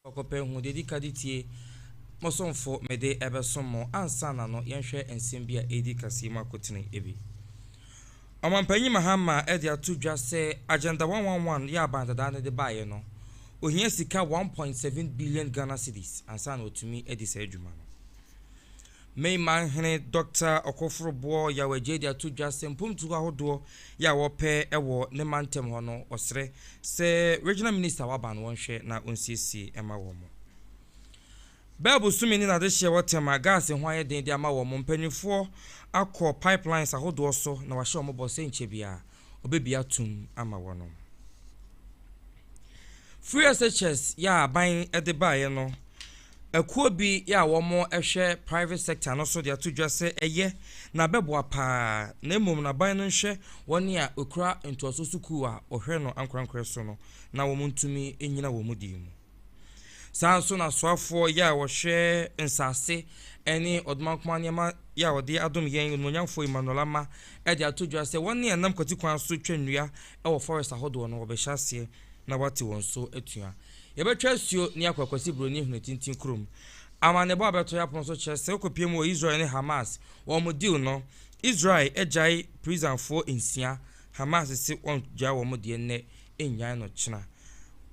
okope hu de dikaditie mosomfo mede ebesomo ansana no yenhwe ensembia edi kasima kotene ebi Omampanyi Mahama edi atudwa se agenda 111 ya bandada ne de baye no ohia sika 1.7 billion Ghana cedis ansana otumi edi se adwuma no Mayman hene Dr. Okofrobo ya wejedi atudwa se mpumtu ahodo ya wope ewo ne mantem ho no osre se regional minister waban wonhwe na onsisi ema wo mo Bible sumi ni na de hye wotema gas ho aye den de ama wo mo mpanyifo akọ pipelines ahodo so na wahye mo bo se nche bia obebia tum ama wo no Free SHS ya ban edebaye no Ekuo bi ya womo ehwe private sector no so de atudwa se eye na beboa pa na emom na ban no nhwe woni a okura ntoso suku a ohwe no ankrankra so no na wo ntumi enyina wo mudimu sanso na soafo ya wo hwe nsase eni odmankoma niam ya ode adom yen nonyamfo Emmanuelama e de atudwa se woni anam kwatikwan so twanua e wo forest ahodo no wo be hyase na wati won so etua Yebetwa suo ni akwakwasi broni hunu tintin krom amane bo abeto ya pon so chese okopiem wo Israel ne Hamas wo mo deal no Israel ejai prison for insia Hamas se on ja wo mo de ne enyan no chena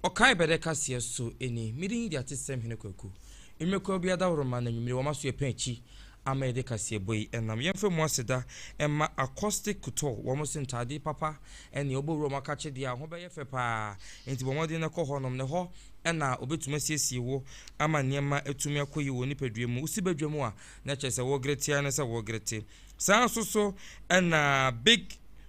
Okai bede kase so eni midin di atesem hene kwaku emekwa bia da woroma na nwumire wo maso epanchi ama ede kase boy enam yemfe mo aseda emma acoustic kuto wo mo sentade papa eni obowro makache dia ho be yefe pa enti bo modin ne ko honom ne ho ena obetuma siesie wo ama niema etumi akoyi wo nipadue mu usibadwe mu a na chese wo gretia na se wo grete san so ena big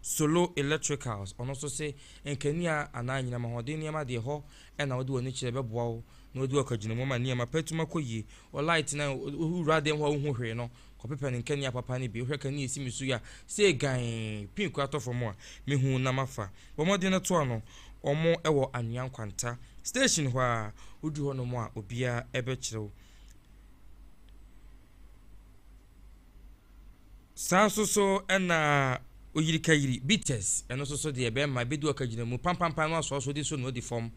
solo electricals ono so se enkania ananyina mahodin niema de ho ena wode woni chire beboa wo na wode akagina mu ma niema patuma koyi o light na ura de ho hu hwe no kopepe ne nkania papa ne bi hwe kani esimisu ya se gan pinku atofo mu a mehu na mafa bo modin na to ano omo ewo anyan kwanta station ho a udu ho no mu a obia ebe kirew sanso ena oyirikayiri bites eno so de ebe ma bedu akagina mu pampampa no so de so no di form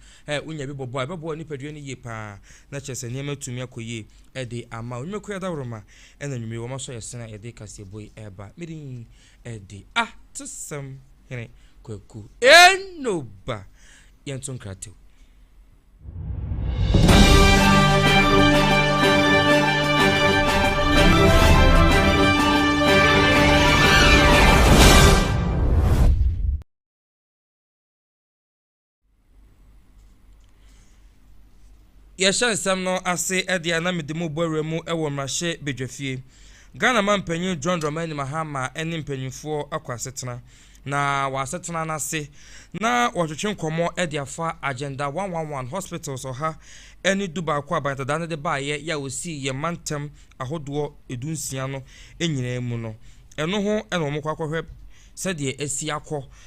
unya bi bobo ni padua ni ye pa na chese niam atumi akoye e de ama onyekoya da woroma ena nwumi wo maso yesena e de kase boy eba midin e de tsem hene kwaku enoba yenton kratew Yeshan samno ase edi anamedemu boremu ewo mrahye bedwafie Ghana mampanyin John Dramani Mahama eni mpanyinfo akwasetena na wasetena na se na wotwetwe nkomo edi afa agenda 111 hospitals oha eni duba kwa bantada de baaye ya osi ye mantem ahodo edunsia no enyina mu no eno ho ena omukwa kwahwe sede esi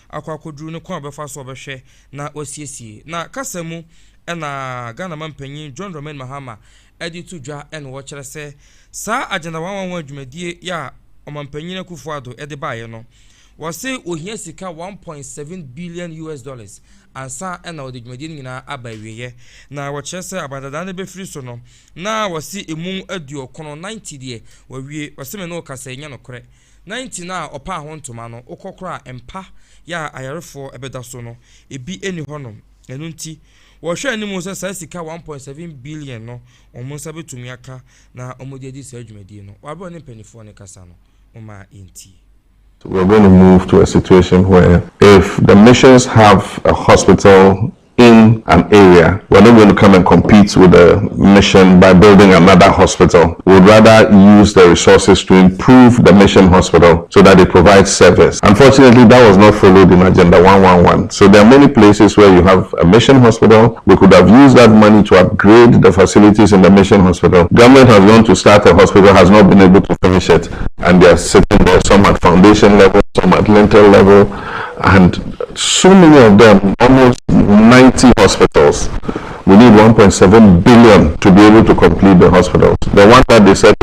akwakoduru ne kwa befa so behwe na osiesie na kasamu ena Ghana mampanyin John Dramani Mahama edi tudwa en wo kire se sa agenda 111 adwumadie ya omampanyin akufuado edi baaye no wose ohia sika 1.7 billion US dollars ansa ena odwumadie nyina abawiye na wo kire se abadada ne befiri so no na wose emu aduo kono 90 de wawie wose me no kasa nya no kore 90 na opa ho ntoma no okokora empa ya ayarefo ebeda so no ebi eni honom enunti wo hwe animu se sika 1.7 billion no omunsa betumi aka na omodedi sa adwumadie no wabo ne penifo ne kasa no oma enti. We're going to move to a situation where if the missions have a hospital in an area, we're not going to come and compete with the mission by building another hospital. We would rather use the resources to improve the mission hospital so that it provides service. Unfortunately, that was not followed in Agenda 111. So there are many places where you have a mission hospital. We could have used that money to upgrade the facilities in the mission hospital. Government has gone to start a hospital, has not been able to finish it. And they are sitting there, some at foundation level, some at lintel level, and so many of them, almost 90 hospitals. We need 1.7 billion to be able to complete the hospitals. The one that they said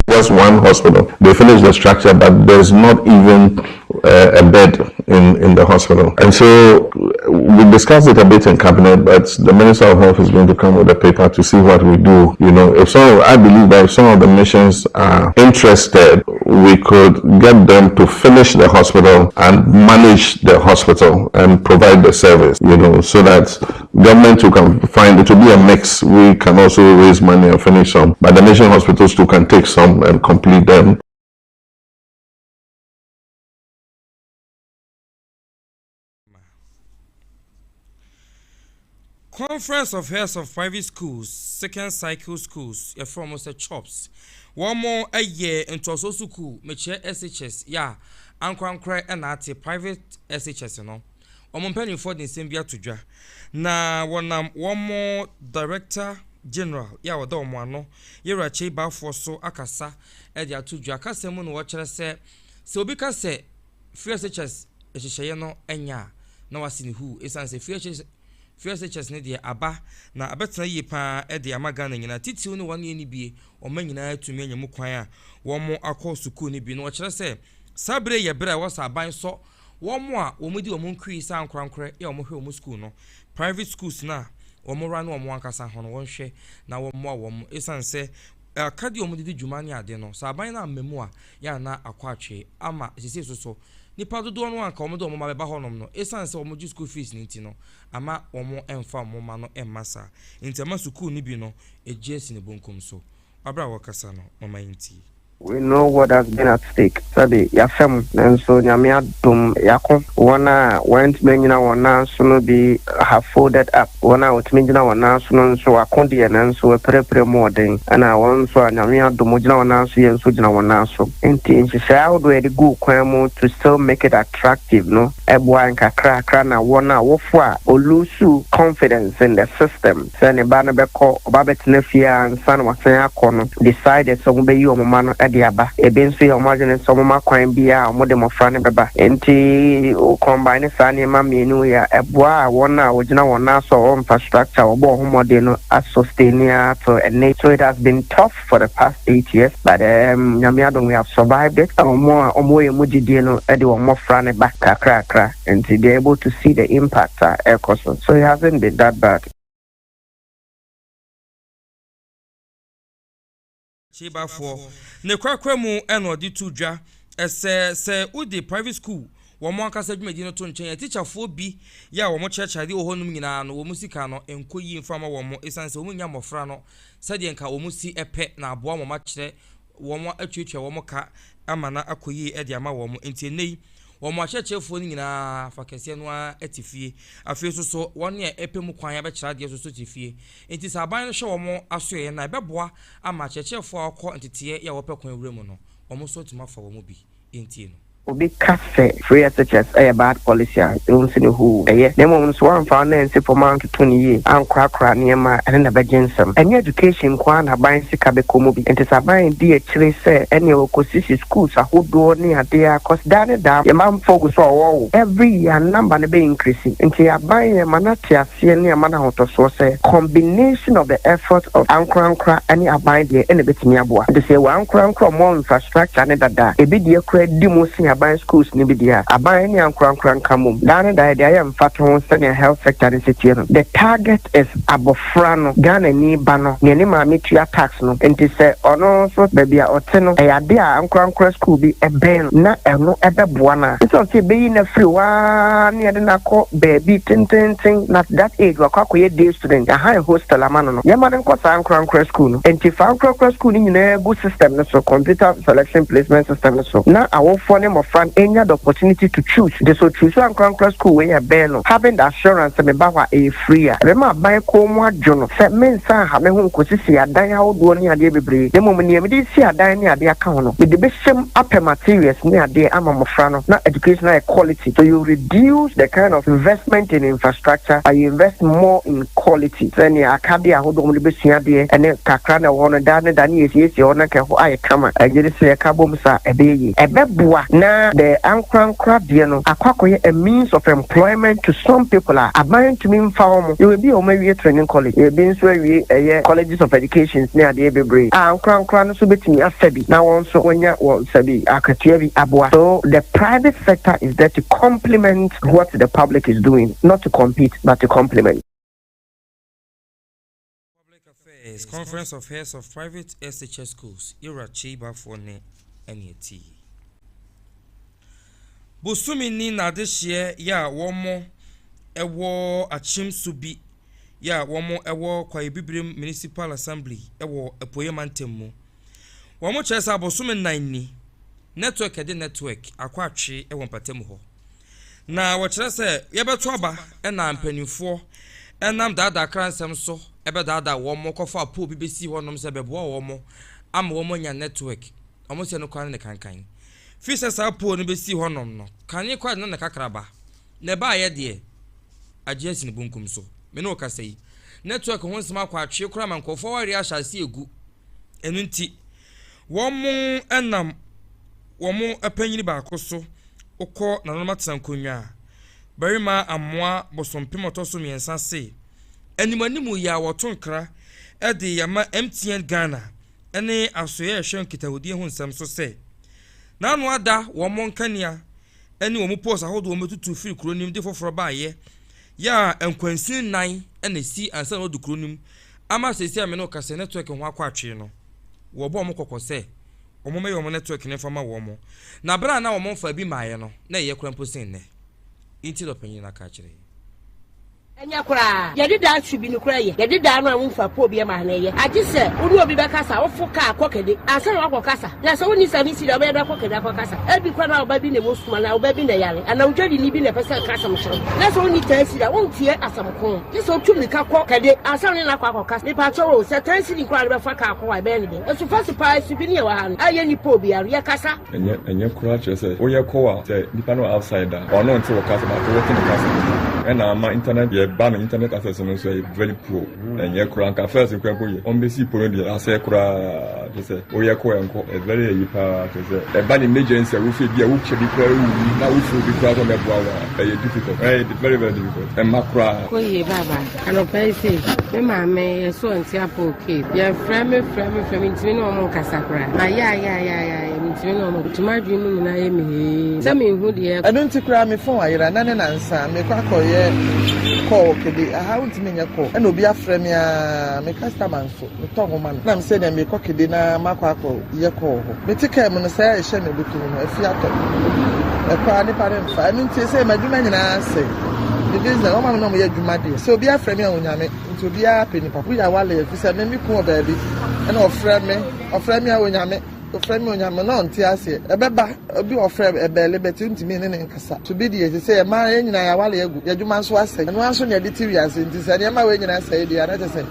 was one hospital. They finished the structure, but there's not even a bed in the hospital. And so we discussed it a bit in cabinet, but the Minister of Health is going to come with a paper to see what we do. You know, I believe that if some of the missions are interested, we could get them to finish the hospital and manage the hospital and provide the service, you know, so that government who can find it to be a mix. We can also raise money and finish some, but the mission hospitals too can take some and complete them. Conference of Heads of Private Schools, Second Cycle Schools, you're from Mr. Chops. One more a year into a school, Meche SHS, yeah, Ankra and at private SHS, you know. Penny for the same year to draw. Now, one more Director General, yeah, or don't want no, you're a chamber for so Akasa, Edia to Jakasemun watcher say, so because say, first SHS, Shayano, and ya, no, I seen who is answer first chest ne de aba na abetena yi pa e de amagana nyina titi no wan ye ni bie o manyina atumi anyam kwan a wo mo akọ suku ni bi no kire se sabre ye bra wo sa ban so wo mo a wo mudi wo mo nkwi sa ankrankre ye wo mo hwe wo mo school no private schools na wo mo ra no wo mo ankasa ho no wo hwe na wo mo a wo mo esanse akadi wo mo didi dwuma ne ade no sa ban na amemu a ya na akọ atwe ama sisi so nipa dodo no anka omo do omo mabeba honom no esanse omo ju school fees nti no ama omo emfa omo ma no emmasa nti ama school ni bi no ejes ne bonkom so abra wakasa no mama nti. We know what has been at stake. Sabi yafem nanso nyame adom yako wana went menyina wana so no be have folded up wana otmenyina wana so no so akonde nanso prepare more den ana won so nyame adom gyina wana so yenso gyina wana so enti nhihya wodo e go kwan mu to still make it attractive no eboa nkakra na wana wofo a olusu confidence in the system say ne ba na beko oba betena fia ansa na wasan akono decide so be yi omoma no diaba ebenso ya omagene so mama kwan bia omode mofra ne beba enti o combine sa ne ma mienu ya eboa wona wogina wona so infrastructure obo homode no sustain to a nature. It has been tough for the past 8 years, but nyamiado we have survived it. Omo emudidie no e de mofra ne ba kakra enti they able to see the impact so it hasn't been that bad. Chiba for ne kwakwemu eno di tudwa se udi private school wo mo ankasa dwumadi no to nchen teacher fo bi ya wo mo chechade wo honum nyina no wo musika no enkoyi mfama wo mo esanse wo nya mofra no sade enka wo musi epe na aboa mo ma kire wo mo atwetwe wo mo ka amana akoyi e de ama wo mo enti nei wo mo achechefo nyina fakese no atifie afie so won ye epe mu kwan ya be kira de so tifie enti saban no hwe wo mo asoye na beboa ama achechefo akọ ntete ya wo pe kwan wure mu no wo mo so tima fa wo mo bi enti no Obi kase free SHS a bad policy don't see who the moment one found and say for man to 20 years and crack near my and never jensam any education kwan ha ban sika be komo bi enti saban di akire say any okosisi schools ahodo ni ade cause dane da your man focus on every year number ne be increasing enti aban e manati ase ne amana hoto so say combination of the effort of ankra any aban de ene betimi aboa they say one ankra more infrastructure ne dada e bi de akra di mo by schools ni bi dia aban ni ankran kamum dan da dia am fato senior health sector in city no the target is abofra no Ghana ni ba no ne ni ma metua tax no enti se ono so baby a ote no e ade a ankran school bi e ben na eno ebeboa na so se be na free wa ni ade na ko baby tin na that age wa kwa ye day student a high hostel amano no ye ma den ko sa ankran school no enti fa ankran school ni na good system no so computer selection placement system no so na awofo ne friend any opportunity to choose the so choose and cross school where you having the assurance me bawa a free remember buy ko mo adwono se men san ha me hu nkosisi adan ha odo ni ade bebre dem mo ne me di si adan ni ade aka hono me de be shem upper materials ni ade ama mofra no na educational quality so you reduce the kind of investment in infrastructure and you invest more in quality then ya akade ahodo mo de be sua de ene kakra na wo no da ni esi hono ke ho aye kama agere se ka bom sa ebe yi ebeboa na na the ankra deɛ no akwakoye a means of employment to some people are aban to me mfa you will be on my training college you been so we colleges of education near the bebre ankra no so betimi asabi na won so wonya wo sabi akatua bi aboa. So the private sector is there to complement what the public is doing, not to compete but to complement. Conference of Heads of Private SHS Schools, Irachiba for NET. Busumi ni na this year, ya womo ewo achim subi, ya womo ewo kwa Ibibrim Municipal Assembly, ewo epoyemantemu. Womo chesa busumi 9 network ede network akwachi ewo mpatemu ho. Na wachira se yebeto aba na mpanifo enam dada kransem so ebe dada womo kofa po BBC honom se bebo womo am womo nya network omo se no kwan ne kankan fi se sa po no besi honom no kanye kwa na kakraba ne ba ye de agesi ne bunkum so me no ka sei network ho nsema kwa atwe kura man kofo wari ahase egu enunti womo enam womo apanyini ba koso ukọ na normal tsankonwa barima amwa bosompem otoso miensa se animanimu ya wotonkra ede yama MTN Ghana ene asoye ehwe kitawodi hu nsam so se na anu ada wo monkania ene wo mu post ahodo wo metutu firi kronim de foforo baaye ya enkwansin nan ene si ansa no do kronim ama sesi ame no kase network ho akwa atwe no wo bo mo kokose omo me yo mo network ne fama wo mo na bra na wo mo fa bi maaye no na ye krampo sin ne inti do panyin na ka kire enya kura ye dida atwi ni kura ye dida anu amfa po bi ma na ye agise uru obi be kasa ofu ka akokede asan wa kokasa na so woni sami si da be kokede akokasa ebi kura na oba bi ne mosuma na oba bi ne yare ana ujodi ni bi ne pesa kasa mo shiro na so woni tansi da won tie asam ko ti so tumi ka kokede asan na kwa kokasa ni pa chowo se tansi ni kura be fa ka akwa be ne de esu fa sipa esu bi ne wa ha aye ni po bi yare ye kasa enye kura chese oye kowa se nipa no outsider or no nti kasa ba to working kasa and my internet ban internet access no so very pro and ye kura nka first nkwanko ye on be see pro dey ase kura to say oye ko enko e very yipa to say e ban emergency we fit dia we chedi kura we na we fit be kura to me bua e difficult very very difficult and makura ko ye baba ano pese me ma me so nti apo okay ye frame ntimi no mo kasa kura na ya ntimi no mo tumadwi mu na ye me se me hu de I don't kura me phone ayira na ne nansa me kwa koye call kede aha untimi nya call e no bi afre me a me customer so me tongo man na me say dem me kokede na makwa ye call ho me tike me no say e hye me butu no afi ato e kwa ni pare mfa me ntie say maduma nyina say the business o ma no mo ye dwuma de so bi afre me a onyame nti obi a peni papu ya wale e fi say me ku oba bi e na ofre me a onyame friend me onyame no nti ase ebeba obi ofre ebele beti ntimi ne nkasa to be the say e ma nyina ya wale egu yadwuma nso ase eno anso ne de tiri ase nti se ne ma we nyina ase de ana tese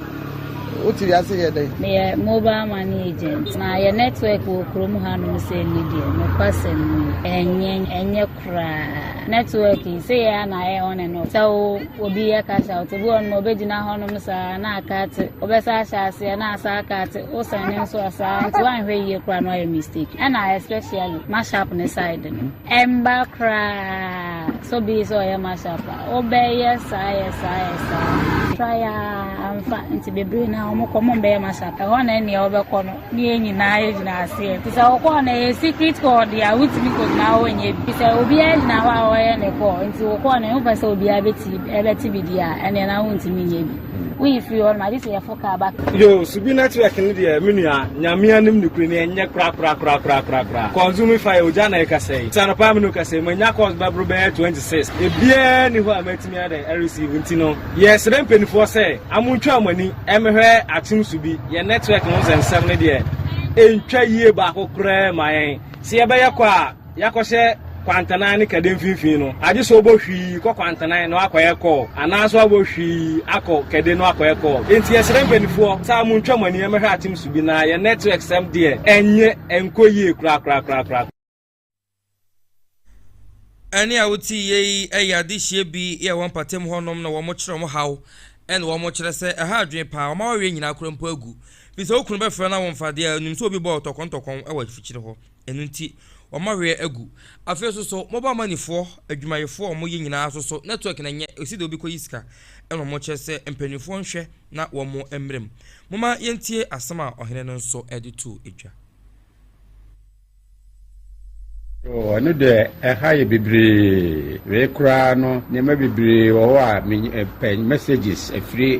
o tiri ase ye dey me mobile money agent na ye network wo krom ha no se ni de no person enye kra network say ya na e on and off so obi ya cash out obi on no be gina ho no sa na akate obesa ase na asa akate o san nso asa nti wan hwe ye kra no a mistake and I especially mash up ne side no emba kra so be so ya mash up obey yes try amfa nti bebre na omo komo be mash up e ho na ne obekọ no ni enyi na ye gina ase ti sa okọ na ye secret code ya witimi ko na o enye bi sa obi e na wa o ye ne ko nti okọ na hu pese obi abeti bi dia ene na hu ntimi nye bi we free all my this for car back yo subi network ni dia menua nyame anim ni kuri ni enye kra consume fire oja na ka sei sana pa menu ka sei manya cost babro be 26 e bia ni ho amatimi ada receive ntino yes rempen for say amuntwa amani emehwe atim subi ye network no nsem ne dia entwa yie ba kokra mayen se ye be yakwa yakose kwantana ni kade mfimfin no age so bohwi ko kwantana no akoye ko anaso abohwi akọ kade no akoye ko enti yesere mpanifo sa mu ntwa mani emehwe atim subi na ye network sem de enye enkoyie kra ani awuti ye eyade hye bi ye won patem honom na wo mo kire mo haw en wo mo kire se ha adwen pa o ma we nyina krampo agu bi se okunu be fra na won fade a nim so obi bo tokon e wa fikire ho enu nti omawe egu afi so mobile money for adwumayefo omo ye nyina so network na nye esi de obi ko yiska eno mo chese empanifo nhwe na wo mo emrem moma yentie asama ohene no nso editu edwa Oh, no de high bibri we kra no nyama bibri wo a pen messages free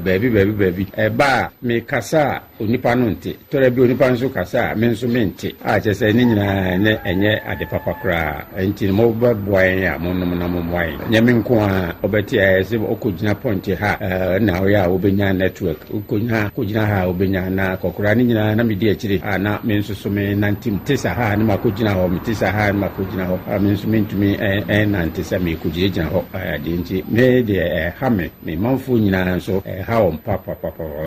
baby ba me kasa onipa no nte tore bi onipa nso kasa me nso mente a chese ni nyina ne enye ade papa kra enti mo ba boy ya mo no na mo boy nyame nko a obeti ese okogina point ha na wo ya obenya network okogina ha obenya na kokora ni nyina na me di akire na me nso so me nantim tesa ha na makogina ho me sahan makujina ho aminsumintumi nante sa me kujina ho de nti me de hame me manfo nyina so ha on papa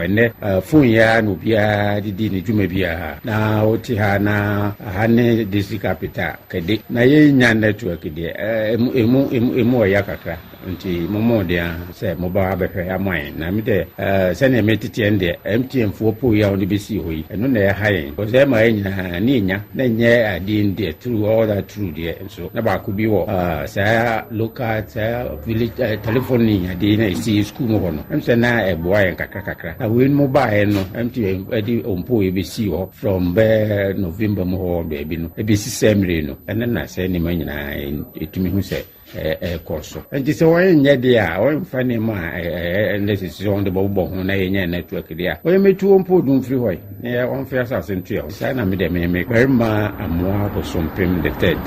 ene fun ya no bia didi ne dwuma bia na oti ha na hane district capital kede na ye nya network de emu ya kakra nti momo de se mo ba behwe amwan na me de se ne metiti ende MTN fo po ya oni besi hoyi eno na ya hayen o se ma nyina ni nya na nye adin de through all that through there so na ba ku bi wo sa local sa village telephone ni ade na isi school mo hono em se na e boa en kakra na we mobile no MTN edi ompo e besi ho from November mo ho be no e besi semre no ene na se ni ma nyina etumi hu se course and this one nye dia o fani ma necessary on the bobo na yenye network dia o me tu on podun free hoy na on fa sa sentu ya sa na me de me ma amoa bo sompem the third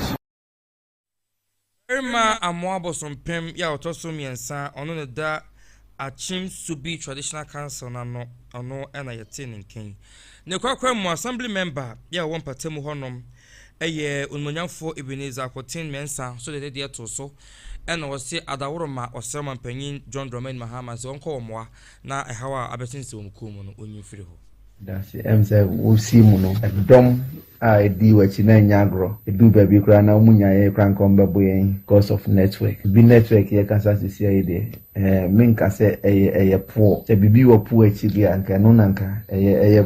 Irma amoa bo sompem ya otoso miensa ono ne da Achim Subi Traditional Council na no ono na yete nken ne kwakwa mu assembly member ya won patemu honom eye unmonyamfo Ebenezer Akotin mensa so de de to so ena wose adaworo ma osema mpanyin John Dromain Mahama se onko omoa na ehawa abetinse omkumu no onyimfiri ho dasi emse wosi mu no edom a edi wachi na nyagro edu baby kra na munya ye kra nkombe boyen because of network bi network ye kasa sisi ye de minka se eye po se bibi wo po echi bi anka no nanka eye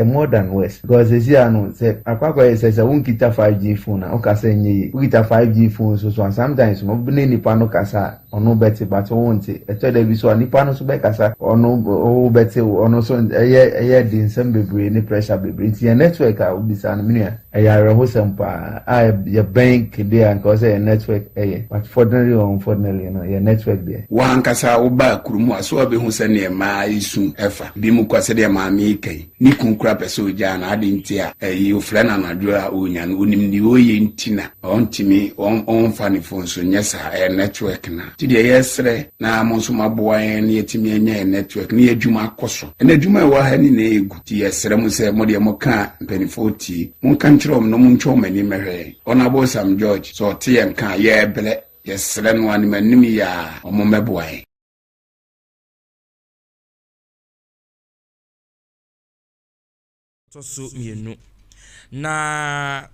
more than west because esi anu se akwakwa ye se unkita 5G phone na o kasa nye ukita 5G phone so sometimes mo bne nipa no kasa ono beti but won't eto de bi so nipa no so be kasa ono o beti ono so eye din nsem bebre ni pressure bebre nti ye network a obisa no minia eye ho sempa a ye bank dey and cause ye network but fortunately or unfortunately you know ye network there wan kasa oba kurumu aso be hu se ne ma isu efa bi mu kwase de ma mi kai ni kunkura pese oja na ade nti a ofre na nadura onya no onim ni oye ntina ontimi on fani phone so nyesa network na ti de yesre na mo so maboa en yetimi enya network ni adwuma akoso en adwuma wa ha ni na egu ti yesre mo se mo de mo ka mpanifo ti mo kan chrom no mo ncho mani mehwe onabo Sam George so ti en ka ye bele yesre no ani manim ya omo meboa tosu mienu na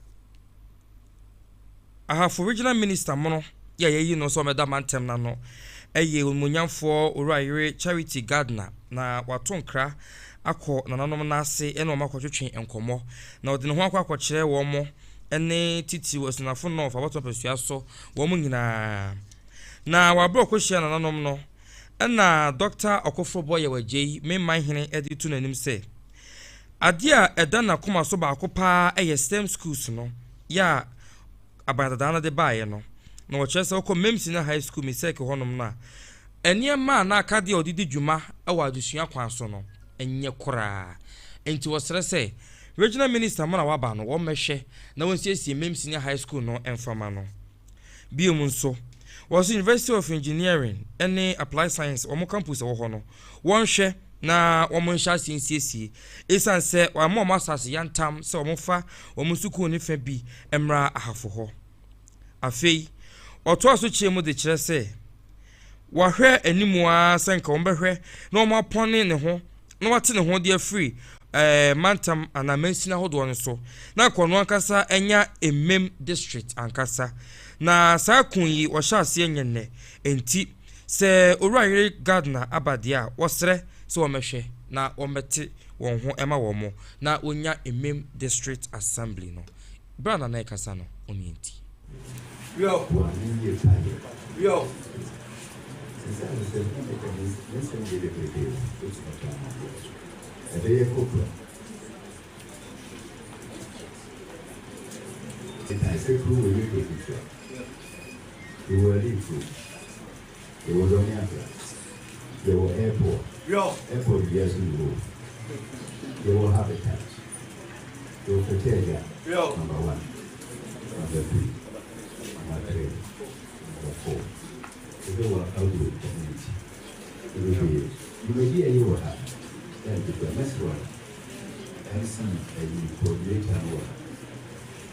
ahafo regional minister mono ya yeyi no so meda mantem na no eye onmunyamfo Orayire Charity Gardener na watonkra akọ nananom na ase ene o makotwetwe enkomo na ode ne ho akọ kire wo mo ene titi wasunafo no fa bato pesua so wo mo nyina na wabro kohia nananom no ena Dr. Okofrobo ye wagei me manhene edi tu nanim se adia edana koma so ba akopa eye STEM schools no ya abadadana de bae no na wo chese ko memsi na high school miseke honom na eniema na akade odidi dwuma awa adusua kwan so no enye kora enti wo sere se regional minister mo na waba no wo mehwe na won siesie memsi na high school no enfama no biom nso was University of Engineering ene Applied Science omo campus wo ho no won hwe na wo mon sha siesie esan se wa mo masase yantam se wo fa wo suku ni fa bi emra ahafo ho afei oto aso chiemu de kire se wa hwe animu a senka wo behwe na wo apone ne ho na wate ne ho de free mantam anamensina hodo no so na kono ankasa enya emem district ankasa na sa kunyi wo sha ase enye enti se Orayire Gardener abadia wosre se wo mehwe na wo mete won ho ema wo mo na onya emem district assembly no brana na ekasa no omienti yo They were legal. They were on They were airport. Airport, yes, we will. They will habitat. They will criteria. Number 1. Number 2. Number 3. Number 4. They were outdoor community. You may be a year have. Then the next one. And see a coordinator one.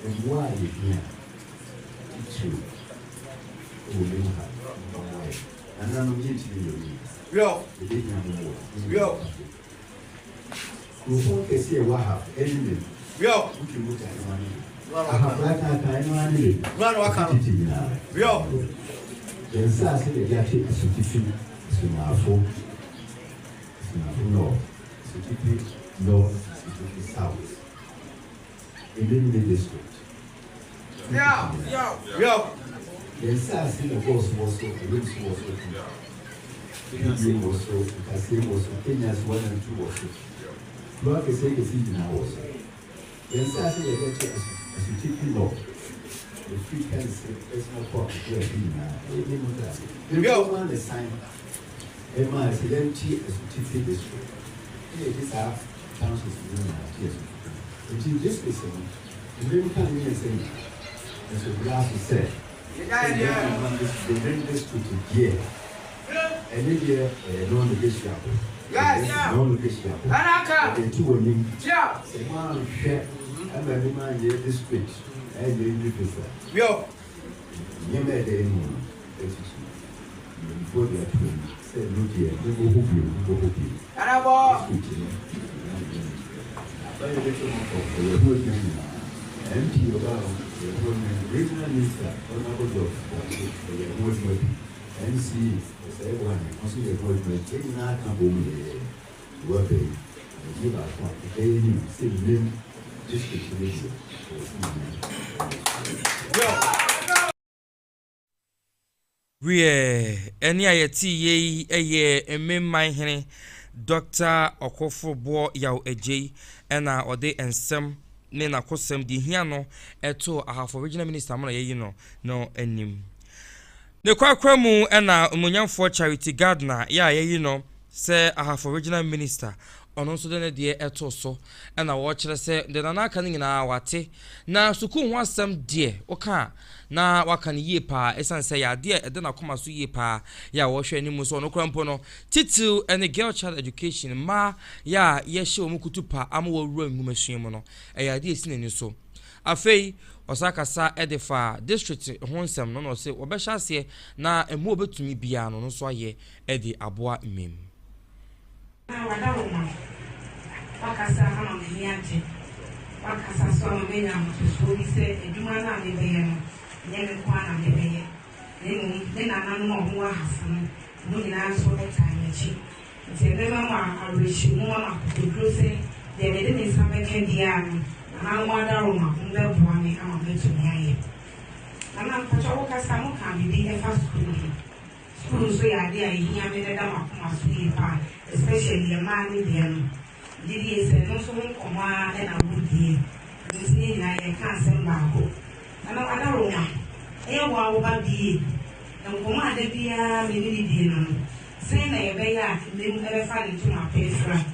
And why you here? It's true. And I'm going to you. Can see what happened. I have like I then Sassy, the Yaki, certificate, Sinafo, no, certificate, north, certificate, south. In the district. Then Sassy, the boss was so, the rooms was so, the was so, the Cassim was so, Kenya's 1 and 2 was so. Block is saying the season hours. Then Sassy, the Yaki, a certificate, law. The free can say, there's no problem. The one is signed. Emma is an empty certificate district. Here, this are councils in the years. It is this person, the very kind of saying, as the glass is said, they bring this to here. And then here, non-negotiable. Yes, non-negotiable. The two of them, say, one share, and I remind you this speech. And you prefer. You made the moon. Before they are twin, said, look here, we will hope you, we will hope you. And I was very little for your good name. MP about your good name, regional minister, honorable job, for your good name. MC, as everyone, consider your good name, taking out a woman, work pay, and give us one, pay him, same name, district commission. We any ayeti ye ememman hene Dr. Okofo yaw eje na ode ensem ne na kosem di hia no eto ahafo regional minister mo na ye no anim ne kwakramu na umunyamfo charity gardener ya ye no se ahafo regional minister ono so de de eto so na wo kire se de na aka nyina wate na suku ho asem de oka na waka ne yie pa esan se ya de de na koma so yie pa ya wo hwe animu so no krampo no titil and girl child education ma ya ye hye omukutu pa amwo wura ngumasua mu no ya de esi nani so afei osakasa edefa district honsem no se obehya se na emu obetumi bia no so aye ede aboa mem wakasa hama mniante wakasa so amenya mtuso bi se eduma na ne beye no nyeme kwa na ne beye ne na nanu mo ho ahasa no mo nyina so etanyechi nti be mama arechi mo mama kudro se de be de nsa beke dia no na nwada roma mbe buane ama betu nyaye na mpacha wakasa mo kan bi e fa school so ya dia ihia me de da makoma so yi pa especially the man in the Didi is no so koma na wudi ni na ye kan sem ba ko ana ada roma e wa wo ba bi na koma da bia me ni di no sai na ye be ya me mu ebe fa ni tuma pesra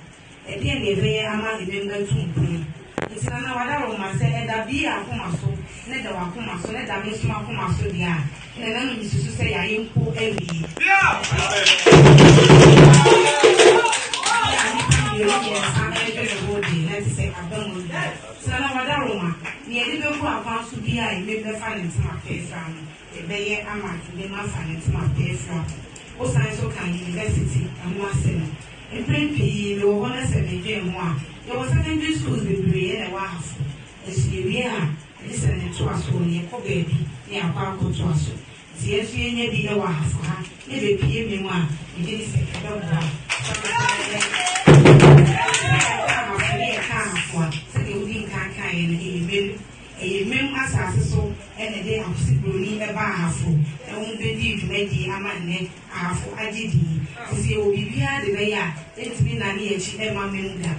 e die ne be ya ama ni me ngatu mpuni ntina na wada roma se e da bi akoma so ne da wakoma so ne da me suma akoma so dia ne na no misusu se ya yimpo ewi Sana wadaroma ni edibe ku afansu bi a imebe fa ne ntama pefra no ebeye ama kinde ma fa ne ntama pefra o science kan university amwase no emprempi le wo na se meje mu a ye wo secondary schools bebre na wa hafu esiwi a listen ne to aso ne ko bebi ne akwa ko to aso ti esu enye bi e wa hafu ha ne be pie mi mu a e di se ke do bra ahafo e won be di dwumadi amanne ahafo agidi sisi obi bia de be ya etimi na ne echi e ma memuda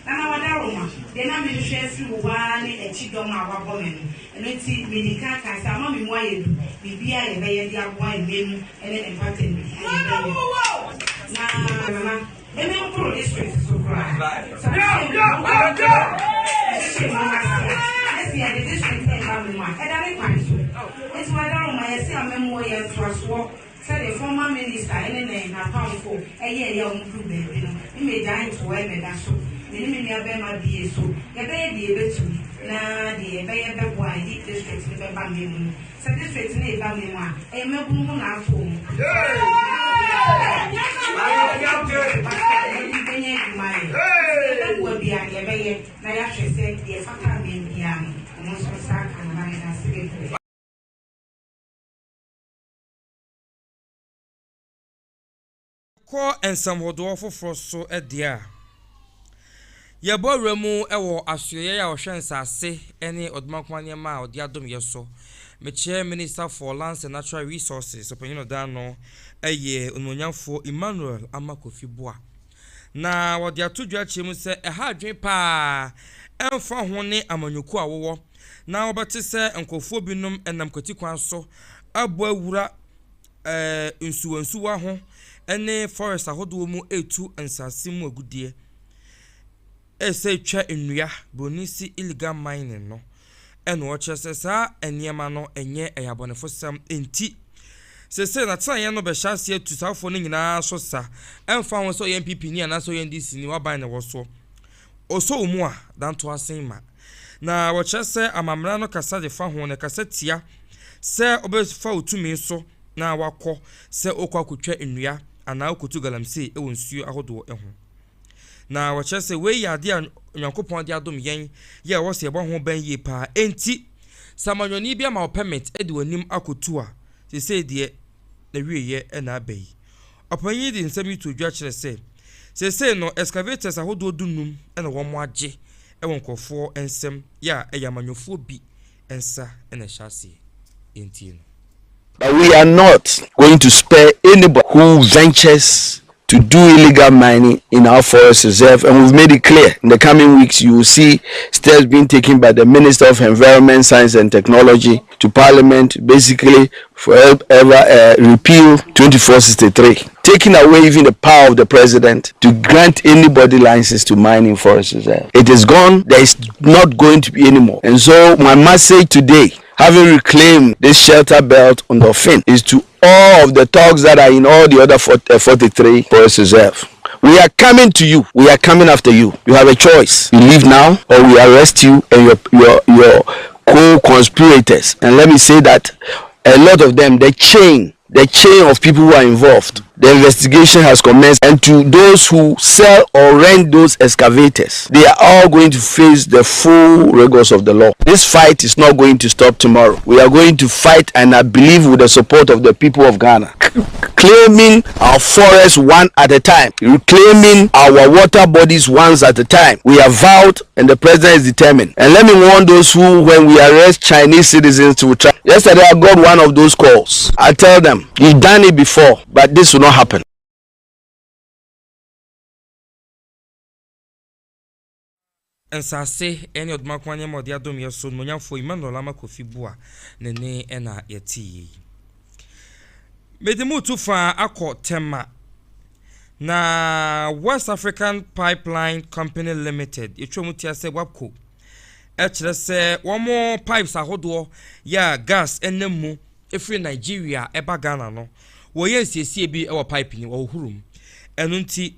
Nana wadaroma de na me hwe asi wo wa ne echi dom awabo me no eno ti medika ka sa ma me mu ayedu bibia ye be ye dia bo emenu ene ne pattern na mama eme pro district so cry esi ya the district e ba me ma e da me kwan so eti wadaroma ye se amemo ye twaso said the former minister ene na powerful eye ye on group be no me dan to we me da so ni me be ma bi so ye be di be tu na di be ye be boy di district ni be ba me mu se district ni ba me mu a e me bu mu na afo mu na ya hwese ye fata me bia no so sa kan na na se ko ensam hodo foforo so edia ye boremu ewo asoye ya ohwe nsase ene odumakwane ma odi adom yeso meche minister for lands and natural resources opanyin dano eye ononyamfo Emmanuel Amakofiboa na wodi atodwa chemu se eha adwen pa emfa ho ne amanyuku awowo na obete se enkofo binum enam kwatikwan so abo awura nsuwansuwa ho ene forest ahodo mu etu nsase mu agudie ese twa nnua bonisi illegal mining no eno ochese sa eniema no enye eyabonefo sam enti sese na tsan ye no be hyase atusafo no nyina so sa emfa won so MPP ni ana so NDC ni waban ne woso oso mu a danto asenma na wochese amamra no kasa de fa ho ne kasa tia se obefa otumi so na wakọ se okwa kutwa nnua ana okutu galamse e wonsuo ahodo eho na wachese we yade nyankopon de adom yen ye wo se ebo ho ban ye pa enti samanyoni bia ma permit e de wanim akotu a se de na wieye e na abai opanyi di nsami to dwa kire se no excavators ahodo dunum e na wo mo age e won kofo ensem ya e yamanyofo bi ensa e na hyase enti no. But we are not going to spare anybody who ventures to do illegal mining in our forest reserve, and we've made it clear. In the coming weeks, you will see steps being taken by the Minister of Environment, Science and Technology to Parliament, basically forever repeal 2463, taking away even the power of the President to grant anybody license to mine in forest reserve. It is gone. There is not going to be anymore. And so my message today, having reclaimed this shelter belt on the fin, is to all of the thugs that are in all the other 43 forest reserve. We are coming to you. We are coming after you. You have a choice. You leave now, or we arrest you and your co-conspirators. And let me say that a lot of them, the chain of people who are involved, the investigation has commenced, and to those who sell or rent those excavators, they are all going to face the full rigors of the law. This fight is not going to stop tomorrow. We are going to fight, and I believe with the support of the people of Ghana, claiming our forests one at a time, reclaiming our water bodies once at a time. We have vowed, and the president is determined. And let me warn those who, when we arrest Chinese citizens, to try. Yesterday I got one of those calls. I tell them, you've done it before, but this will not happen. Ensase eni odumakwanye modi adom yeso monyamfo Emmanuel Amakofiboa nene ena yeti medimu tufa akọ tema na West African Pipeline Company Limited etwomutia se wapko ekire se womo pipes ahodo ya gas enemu efri Nigeria eba Ghana no wo yensiesie bi ewo pipe ni wo hurum enunti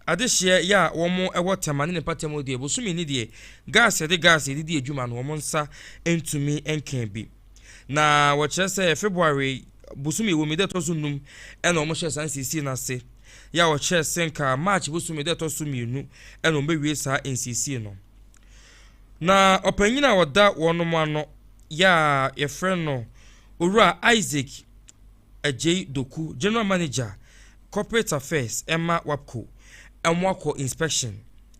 adehye ya womo ewo tema ne patemo de bosumi ni de gas de adwuma no womo nsa entumi enkan bi na wo kire se February busumi wo mi de tosu num ena omo hye san sisi na se ya wo kire se nka March busumi de tosu mienu ena omo wie sa nsisi no na opanyina woda wonom ano ya ye friend no Owura Isaac Ajay Doku, General Manager Corporate Affairs Emma Wapko Emwako Inspection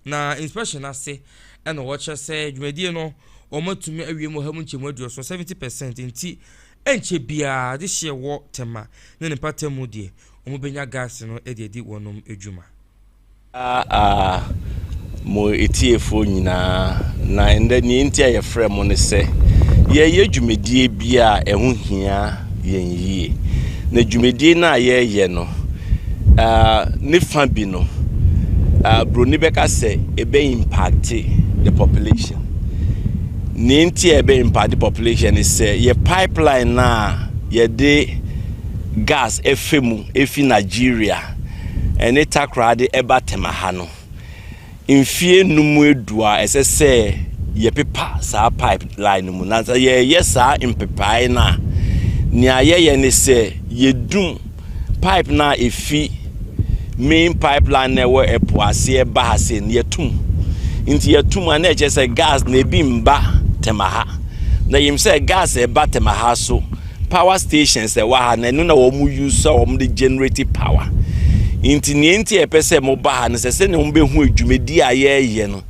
na inspection ase and watch say dwumadie no omatumi awie mo ha mu nchemu aduo so 70% nti enche bia this year wo tema ne ne patemu die omubenya gas no edi wonom edwuma mo etiefo nyina na ende ni ntia ye frɛ mo ne sɛ ye dwumadie bia ɛho hia yɛnyie na dwumadie na ye no ne fa bi no broni beka sɛ ebe impact the population ni ntia ebe impact the population is say ye pipeline na ye de gas efemu efi Nigeria ene takra de eba temaha no infie numu edua ese se ye pepa sa pipeline mu na ye sa impepai na ni ayeye ne se ye dum pipe na efi main pipeline na we epoase e ba hase ne yetum inti yetum na eche se gas na ebi mba temaha na yim se gas e ba temaha so power stations e wa ha na no na wo mu use wo mu de generate power inti ni enti e pese mo ba ha na se ne mo be hu adwumedi ayeye no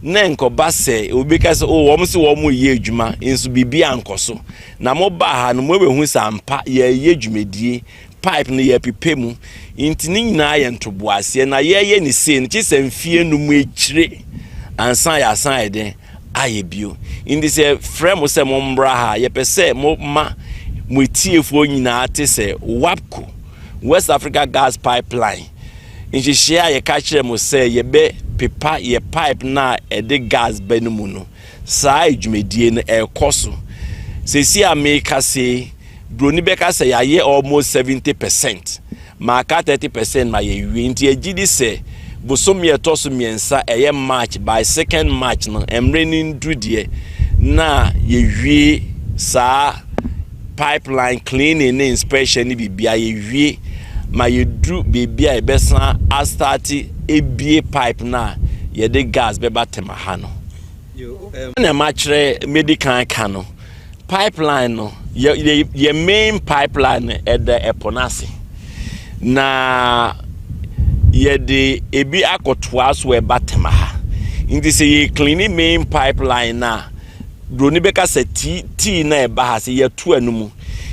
na enkoba se obi ka se wo mo se wo mo ye adwuma inso bibia ankoso na mo ba ha no mo be hu sampa ye adwumedi pipe no ye pipe mu inti ni nyina ye ntoboase na ye ni se ni chise mfie no mu ekire ansan ya san eden aye bio indi se frame se mo mbra ha ye pese mo ma mo tiefo nyina ate se WAPCO West Africa Gas Pipeline inji share ye ka kire mo se ye be pepa ye pipe na ede gas benmu no saa adwumedie no ekoso se si America se broni beka say ye almost 70%. Maka 30% ma ye winti ejidi se bosom ye toso miensa eye March by 2nd March no emrenin dudie na ye wie sa pipeline cleaning inspection ni bibia ye wie ma ye dru bibia e besan a start ebie pipe na ye de gas beba temaha no na ma kire medical kano pipeline no ye main pipeline at the eponasi na ye de ebi akotwa so e batemaha indi se ye clean main pipeline na broni beka se ti na e ba ha se ye to anumu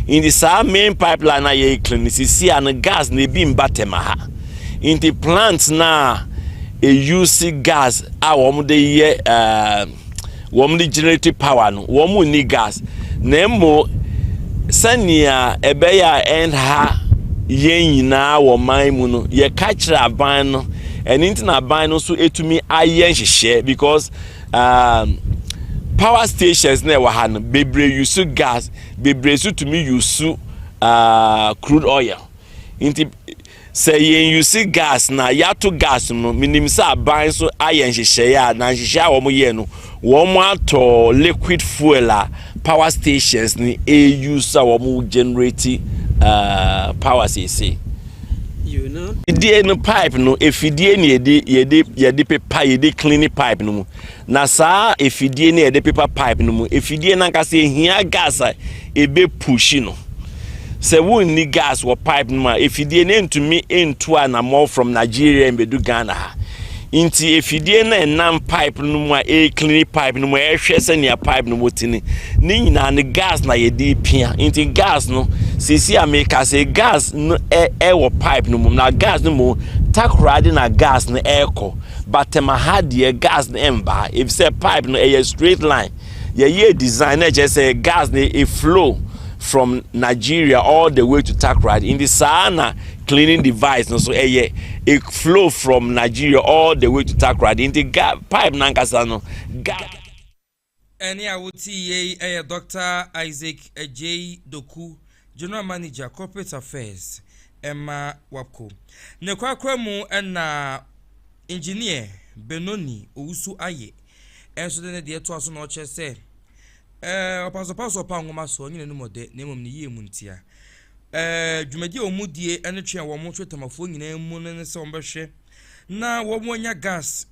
indi sa main pipeline na ye clean si an gas na ebi mbatemaha indi plants na e use gas a wo de ye wo de generate power no wo ni gas Nemo sania ebeya enha yenyina wo maimu no ye kachira aban no eni na aban no so etumi aye nhihye because power stations na wa ha no bebre use gas bebre so tumi use crude oil inti say yen use gas na yato gas no minim sa aban so aye nhihye ya na nhihye wo mo ye no wo mo ato liquid fuel power stations ni use our mu generate power say you know the no pipe no efidie ni ye paper ye clean pipe no na saa efidie ni ye paper pipe no efidie na nka se hia gas ebe push no se won ni gas wo pipe no efidie na ntumi entu na more from Nigeria embedu Ghana ha inti efidie na enam pipe no mu clean pipe no mu ehwe se ne pipe no motini ni nyina ne gas na ye di pia inti gas no sisi America se gas no wo pipe no mu na gas no mu takrade na gas no eko but ma hadie gas no emba if say pipe no a straight line ye design na just say gas no a flow from Nigeria all the way to Takrad in the Sana cleaning device no so it flow from Nigeria all the way to Takrad in the pipe nankasa no any I would see Dr. Isaac J. Doku, General Manager Corporate Affairs Emma WAPCO ne kwakwa mu na engineer Benoni Owusu Aye enso de de to aso no che se paso pa ngoma so nyine no mode na emom ne yie mu ntia dwumadi omudie ene twe wo mo twetamafo nyina mu ne se ombehwe na wo mo nya gas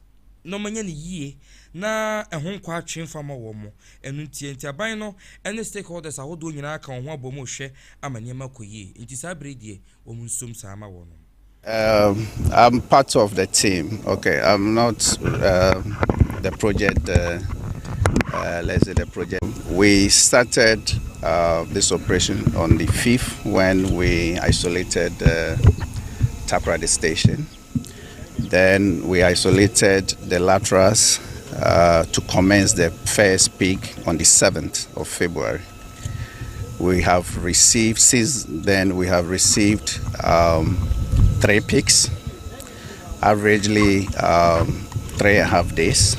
no manya ne yie na ehon kwa atwemfa ma wo mo enu ntia aban no ene stakeholders ahodo nyina aka ho abomo hwe amanyema koyie nti sa bredie wo mu nsom sa ma wo no I'm part of the team. Okay, I'm not the project. Let's say the project. We started this operation on the 5th when we isolated Takoradi station. Then we isolated the laterals to commence the first peak on the 7th of February. We have received, since then we have received 3 peaks, averagely 3.5 days.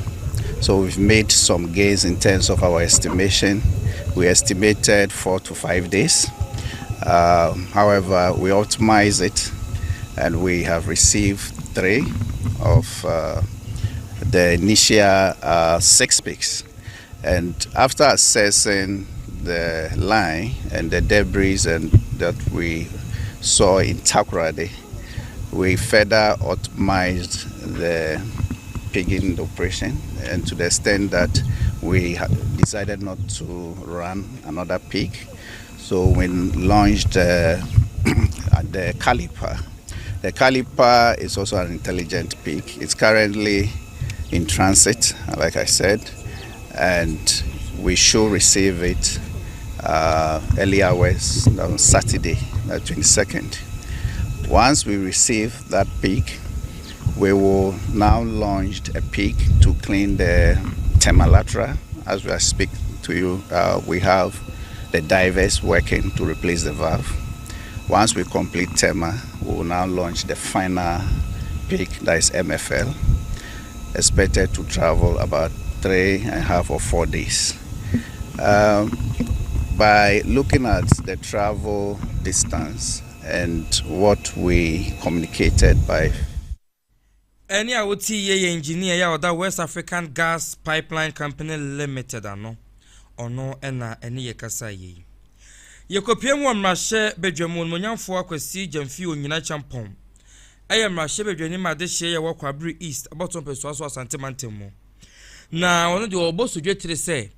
So we've made some gains in terms of our estimation. We estimated 4 to 5 days. However, we optimize it and we have received 3 of the initial 6 peaks. And after assessing the line and the debris and that we saw in Takoradi, we further optimized the pigging operation, and to the extent that we decided not to run another pig. So we launched the caliper. The caliper is also an intelligent pig. It's currently in transit, like I said, and we should receive it early hours on Saturday, the 22nd. Once we receive that pig, we will now launch a pig to clean the lateral. As we speak to you, we have the divers working to replace the valve. Once we complete TEMA, we will now launch the final pig, that is MFL, expected to travel about 3.5 or 4 days. By looking at the travel distance and what we communicated by any I would see ye engineer ya that West African Gas Pipeline Company Limited ano ono ena eni ye kasa ye kopiem wo mrahye bedwamu monyamfo akwasi jamfi onyina champon eye mrahye bedwani ma de hye ye wo kwabri east aboton peso aso asante mantemu na ono de oboso dwetire se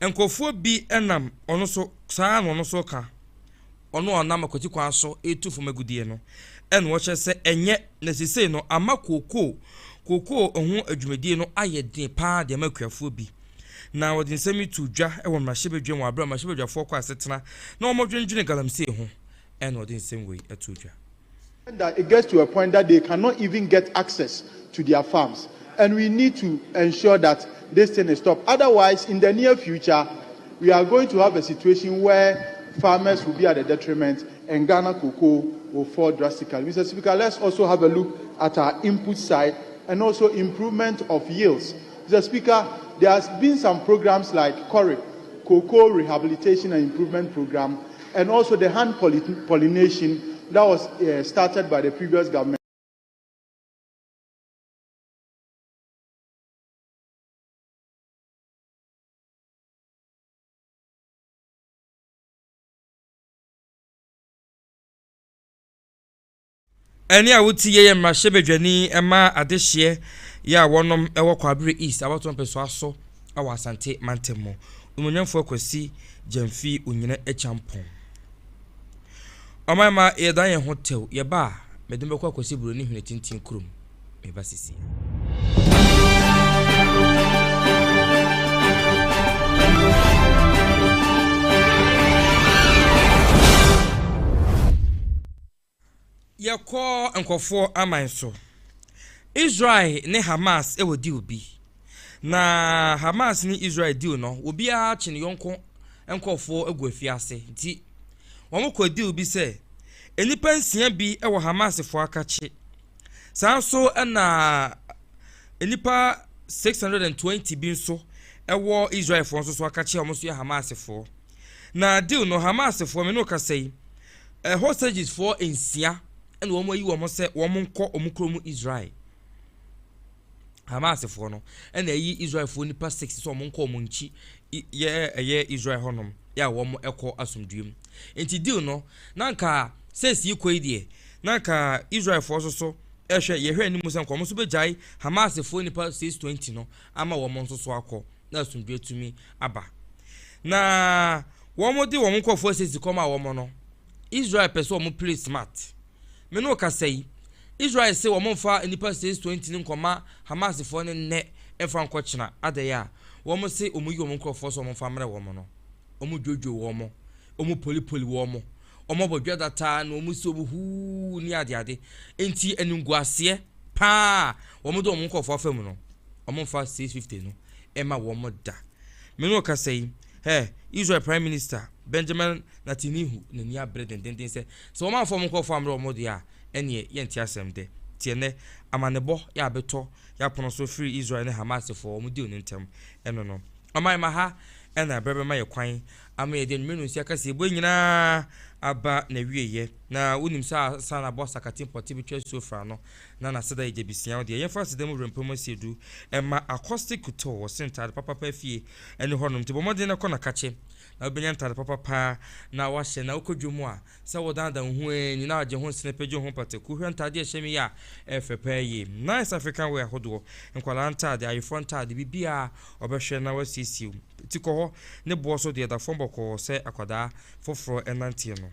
enkofo bi enam ono so saa no ono so ka ono onam akwati kwa so etufu magudie no eno wo se enye na sise no ama koko ohu adwumadie no ayede pa de makuafo bi na wodi nsemi tu dwa ewo mrahye bedwam abra mrahye bedwafo kwa asetena na omodwendwene galamse ho eno wodi nsem we atu dwa. That it gets to a point that they cannot even get access to their farms, and we need to ensure that this thing is stopped. Otherwise, in the near future, we are going to have a situation where farmers will be at a detriment and Ghana cocoa will fall drastically. Mr. Speaker, let's also have a look at our input side and also improvement of yields. Mr. Speaker, there has been some programs like CORIP, Cocoa Rehabilitation and Improvement Program, and also the hand pollination that was started by the previous government. Any I would see ye mrahye bedwani ema adehye ya wonom ewo kwabere east abaton peso aso awa asante mantemo umonyamfo akwasi jamfi onyina echampon Omama ye dan ye hotel ye ba medum bekwa akwasi buroni hwene tintin krum me ba sisi Yako enkofo amanso Israel ne Hamas ewo deal bi na Hamas ni Israel deal no obi a chine yonko enkofo egu afiase nti womo ko deal bi se enipa nsia bi ewo Hamas fo akache sanso na enipa 620 bi nso ewo Israel fo nso akache womo so ya Hamas fo na deal no Hamas fo me no ka sei hostages for nsia and womo yi womo se womo nko omukromu Israel Hamas fo no and yi Israel fo nipa 6 so womo nko omunchi ye Israel honom ya womo eko asumduem enti deal no nanka sesi kwoi de nanka Israel fo so ehwe ye hwe ni musa nko so bejai Hamas fo nipa 620 no ama womo nso so akọ na asumdue tumi aba na womo de womo nko fo sesi koma womo no Israel person womo play smart me no ka say Israel say wo monfa nipa says 20 ne nkoma Hamas fo ne ne emfa nkochena adaya wo mo say omuyi wo nkrofo so monfa mre wo mo no omu dwodwo wo mo omu polipoli wo mo omo bodwa data na omu so hu ni ade enti enunguase pa wo mo do omu nkrofo afam no omo fa 650 no ema wo mo da me no ka say Israel Prime Minister Benjamin Netanyahu na ni abre den say so wo man fo mo nkrofo amre wo mo dia ene yenti asem de tiene amanebo ya beto ya pono so free Israel ne Hamas for mu di ontem eno no amai ma ha ena brebe ma ye kwan ama ye de menu si akase ebo nyina aba na wieye na unim sa na boss akatin poti bitwe so fra no na seda ye bisia de ye first dem rempom siedu ema acoustic to wo center papa fie ene honom ti bomode na kona kache na obenya ntade papa na wahye na ukodwomu a se wodanda hu ani na agye ho snepejo ho pateku hwe ntade hyemi ya efepaye nice African way hodo nkwala ntade ayefo ntade bibia obehwe na wasisiu tiko ho ne boso de da fombo ko se akwada foforo enantie no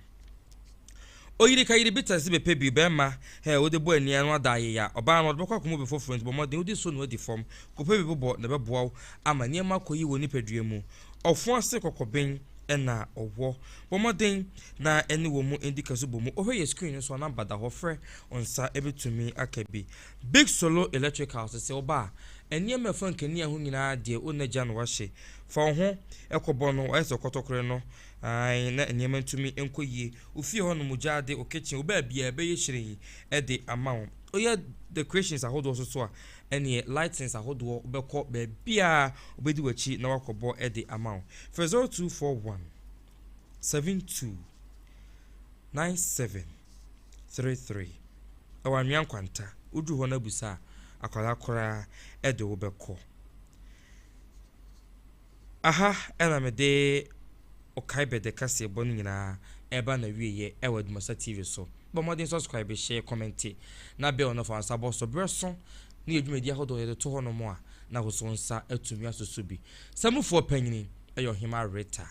oyiri kayiri bitas be pebi bema ode bo ani anu adaye ya oba no be kwakomo be foforo nti bomode odi so no odi fom ko pebi bo na be boaw ama niema koyi woni padua mu ofo ase kokoben ena owo bomode na eni wo mu indikaso bomu ohwe screen so na bada ho frɛ onsa ebetumi akabi big solo electrical se oba eniema fa nkani ahu nyina de onaja no wahye fa ho ekobo no eso kotokore no ai na eniema ntumi enkoyie ofie ho no mujade o kitchen oba bia be ye hyiren e amount oya decorations ahodo so a ene lightings ahodo obekọ be bia obedi wachi na wakobo e de amount for 0241 72 9733 awanyan kwanta udu ho na busa akwala kora e de obekọ aha ena me de Okai be de kase bonu nyina eba na wieye e ADUMASA TV so bomodin subscribe share comment na be ono fa ansabo so breso na edwumadi ahodo ye to ho no mo a na ho so nsa atumi asoso bi samufo panyini eyo hima reta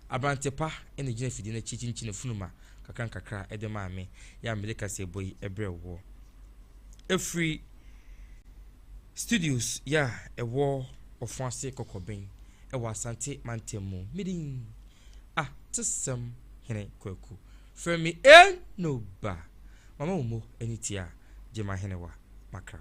abrantepa ene gina fidi na chinchin na funuma kakra ede maame ya mele kase boyi ebre wo free studios ya ewo ofuase kokoben ewo asante mantemu midin tsem hene kwaku fremi no ba mama umo enitia jema hene wa makra